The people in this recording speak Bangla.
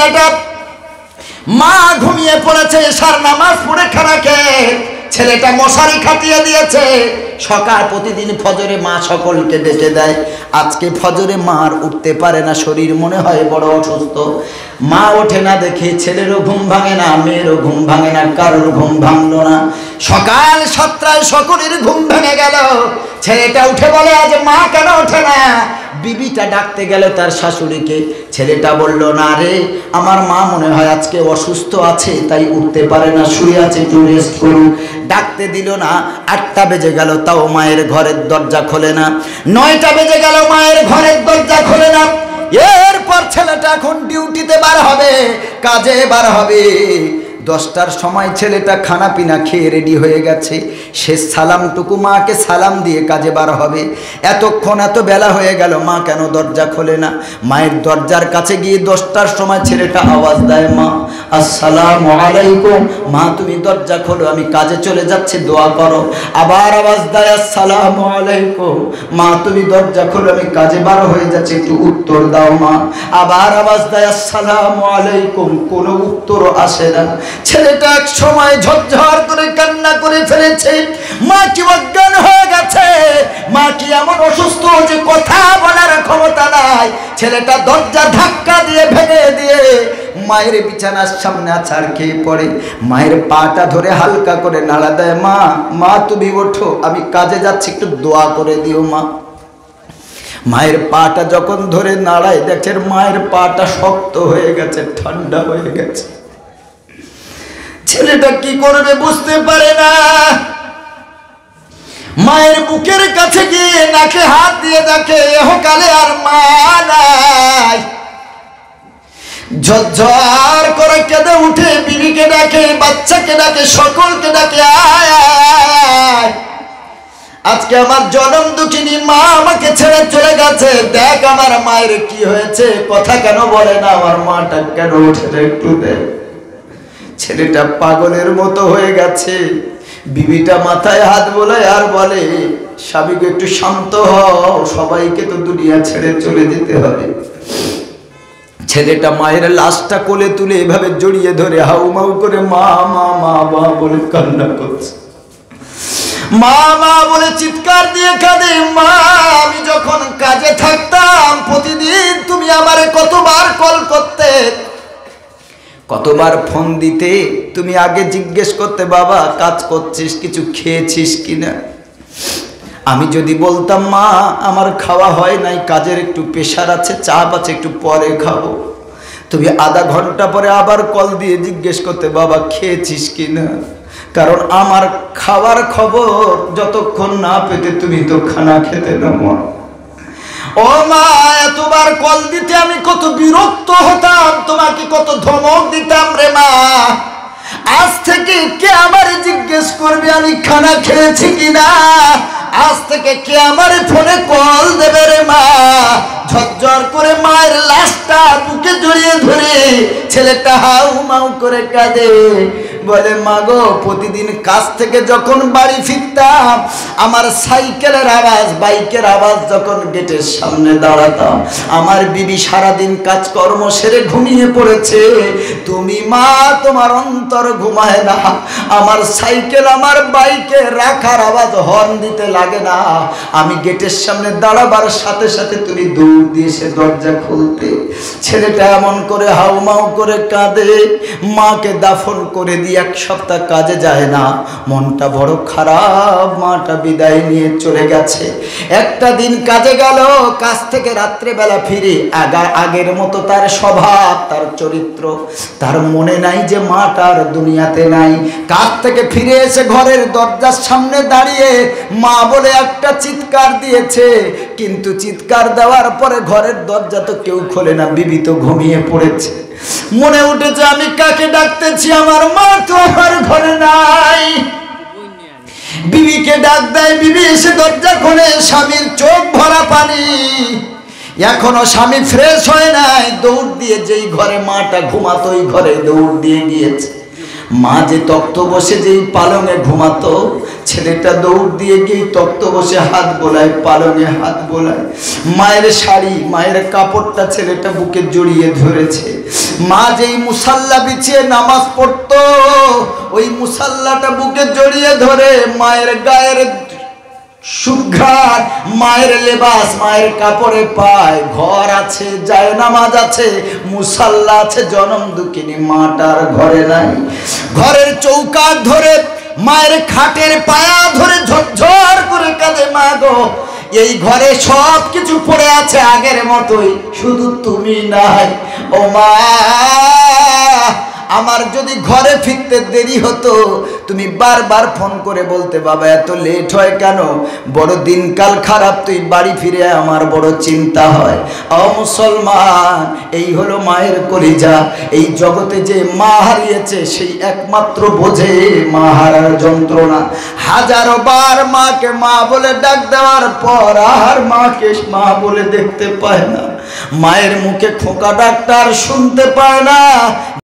ছেলেটা মা ঘুমিয়ে পড়েছে, এশার নামাজ পড়ে খানা খেয়ে ছেলেটা মশারি খাটিয়ে দিয়েছে। সকাল প্রতিদিন ফজরে মা সকলকে ডেকে দেয়। আজকে ফজরে মা আর উঠতে পারে না, শরীর মনে হয় বড় অসুস্থ। মা ওঠে না দেখে ছেলেরও ঘুম ভাঙে না, মেয়েরও ঘুম ভাঙে না, কারোর ঘুম ভাঙলো না। সকাল 7টায় সকলের ঘুম ভেঙে গেল। ছেলেটা উঠে বলে আজ মা কেন ওঠে না? বিবিটা ডাকতে গেল তার শাশুড়িকে। ছেলেটা বলল না রে, আমার মা মনে হয় আজকে অসুস্থ আছে, তাই উঠতে পারে না, শুয়ে আছে, একটু রেস্ট করুন। ডাকতে দিল না। 8টা বেজে গেল, তাও মায়ের ঘরের দরজা খোলে না। 9টা বেজে গেল, মায়ের ঘরের দরজা খোলে না। এরপর ছেলেটা এখন ডিউটিতে বার হবে, কাজে বার হবে। 10টার সময় ছেলেটা খানা পিনা খেয়ে রেডি হয়ে গেছে। সে সালামটুকু মাকে সালাম দিয়ে কাজে বার হবে। এতক্ষণ এত বেলা হয়ে গেল, মা কেন দরজা খোলে না? মায়ের দরজার কাছে গিয়ে 10টার সময় ছেলেটা আওয়াজ দেয়, মা আসসালামু আলাইকুম। মা তুমি দরজা খোলো, আমি কাজে চলে যাচ্ছি, দোয়া করো। আবার আওয়াজ দেয় আসসালামু আলাইকুম। মা তুমি দরজা খোলো, আমি কাজে বার হয়ে যাচ্ছি, একটু উত্তর দাও মা। আবার আওয়াজ দেয় আসসালামু আলাইকুম, কোনো উত্তরও আসে না। ছেলেটা এক সময় ঝরঝর করে কান্না করে ফেলেছে। মা কি অজ্ঞান হয়ে গেছে? মা কি এমন অসুস্থ যে কথা বলার ক্ষমতা নাই? ছেলেটা দরজা ধাক্কা দিয়ে ভেঙে দিয়ে মায়ের বিছানার সামনে আছাড় খেয়ে পড়ে। মায়ের পাটা ধরে হালকা করে নাড়া দেয়, মা মা তুমি ওঠো, আমি কাজে যাচ্ছি, একটু দোয়া করে দিও মা। মায়ের পাটা যখন ধরে নাড়ায়, দেখেন মায়ের পাটা শক্ত হয়ে গেছে, ঠান্ডা হয়ে গেছে। ছেলেটা কি করবে বুঝতে পারে না। মায়ের বুকের কাছে গিয়ে নাকে হাত দিয়ে দেখে এহকালে আর মা নাই। ঝরঝর করে কেঁদে উঠে বিবিকে ডাকে, বাচ্চাকে ডাকে, সকলকে ডাকে, আয় আয়, আজকে আমার জনম দুঃখিনী মা আমাকে ছেড়ে চলে গেছে। দেখ আমার মায়ের কি হয়েছে, কথা কেন বলে না, আমার মাটা কেন ওঠে না, একটু দেখ। ছেলেটা পাগলের মতো হয়ে গেছে। বিবিটা মাথায় হাত বোলায় আর বলে, স্বামীকে একটু শান্ত হও, সবাইকে তো দুনিয়া ছেড়ে চলে যেতে হবে। ছেলেটা মায়ের লাশটা কোলে তুলে এভাবে জড়িয়ে ধরে হাউমাউ করে মা মা মা মা বলে কান্না করছে। মা মা বলে চিৎকার দিয়ে কাঁদে। মা আমি যখন কাজে থাকতাম প্রতিদিন তুমি আমারে কতবার কল করতে, কতবার ফোন দিতে, তুমি আগে জিজ্ঞেস করতে বাবা কাজ করছিস, কিছু খেয়েছিস কিনা। আমি যদি বলতাম মা আমার খাওয়া হয় নাই, কাজের একটু প্রেশার আছে, চাপ আছে, একটু পরে খাবো, তুমি আধা ঘন্টা পরে আবার কল দিয়ে জিজ্ঞেস করতে বাবা খেয়েছিস কিনা। কারণ আমার খাওয়ার খবর যতক্ষণ না পেতে তুমি তো খানা খেতে না। মা ও মা এতবার কল দিতে আমি কত বিরক্ত হতাম, তোমাকে কত ধমক দিতাম রে মা। আজ থেকে কে আমারে জিজ্ঞেস করবে আমি খানা খেয়েছি কিনা? আজ থেকে কে আমারে ফোনে কল দেবে রে মা? ঝরঝর করে মায়ের লাশটা বুকে জড়িয়ে ধরে ছেলেটা হাউ মাউ করে কাঁদে। বলে মা গো প্রতিদিন কাজ থেকে যখন বাড়ি ফিরতাম আমার সাইকেলের আওয়াজ, বাইকের আওয়াজ যখন গেটের সামনে দাঁড়াতাম, আমার বিবি সারাদিন কাজকর্ম সেরে ঘুমিয়ে পড়েছে, তুমি মা তোমার অন্তর ঘুমায় না। আমার সাইকেল আমার বাইকে রাখার আওয়াজ হর্ন দিতে লাগে না, আমি গেটের সামনে দাঁড়াবার সাথে সাথে তুমি দৌড় দিয়ে সে দরজা খুলতে। ছেলেটা এমন করে হাউমাউ করে কাঁদে। মাকে দাফন করে দিয়ে 1 সপ্তাহ কাজে যায় না, মনটা বড় খারাপ। মাটা বিদায় নিয়ে চলে গেছে। একটা দিন কাজে গেল, কাজ থেকে রাত্রেবেলা ফিরে আগের মতো তার স্বভাব, তার চরিত্র, তার মনে নাই যে মাটার দুনিয়াতে নাই। কাজ থেকে ফিরে এসে ঘরের দরজার সামনে দাঁড়িয়ে মা বলে একটা চিৎকার দিয়েছে, কিন্তু চিৎকার দেওয়ার পরে ঘরের দরজা তো কেউ খোলে না, বিবি তো ঘুমিয়ে পড়েছে। মনে উঠেছে আমি কাকে ডাকতেছি, আমার মা তো আমার ঘরে নাই। বিবিকে ডাক দেয়, বিবি এসে দরজা খোলে, স্বামীর চোখ ভরা পানি। এখনো স্বামী ফ্রেশ হয় নাই, দৌড় দিয়ে যেই ঘরে মাটা ঘুমাতো ওই ঘরে দৌড় দিয়ে গিয়েছে। মা যে তক্ত বসে যেই পালঙে ঘুমাতো, ছেলেটা দৌড় দিয়ে গিয়ে তক্ত বসে হাত বোলায়, পালঙে হাত বোলায়। মায়ের শাড়ি, মায়ের কাপড়টা ছেলেটা বুকে জড়িয়ে ধরেছে। মা যেই মুসাল্লা বিছিয়ে নামাজ পড়তো, ওই মুসাল্লাটা বুকে জড়িয়ে ধরে মায়ের গায়ের সুঘ্রাণ, মায়ের লেবাস, মায়ের কাপড়ে পায়। ঘর আছে, জায়নামাজ আছে, মুসাল্লা আছে, জনম দুঃখিনী মাটার ঘরে নাই। ঘরের চৌকাঠ ধরে, মায়ের খাটের পায়া ধরে ঝরঝর করে কাঁদে, মা গো এই ঘরে সব কিছু পড়ে আছে আগের মতোই, শুধু তুমি নাই। ও মা, আমার যদি ঘরে ফিরতে দেরি হতো, তুমি বারবার ফোন করে বলতে, বাবা এত লেট হয় কেন, বড় দিনকাল খারাপ, তুই বাড়ি ফিরে আমার বড় চিন্তা হয়। ও মুসলমান, এই হলো মায়ের কলিজা। এই জগতে যে মা হারিয়েছে সেই একমাত্র বোঝে মা হারার যন্ত্রণা। হাজারো বার মাকে মা বলে ডাক দেওয়ার পর আর মাকে মা বলে দেখতে পায় না, মায়ের মুখে খোকা ডাক্তার শুনতে পায় না।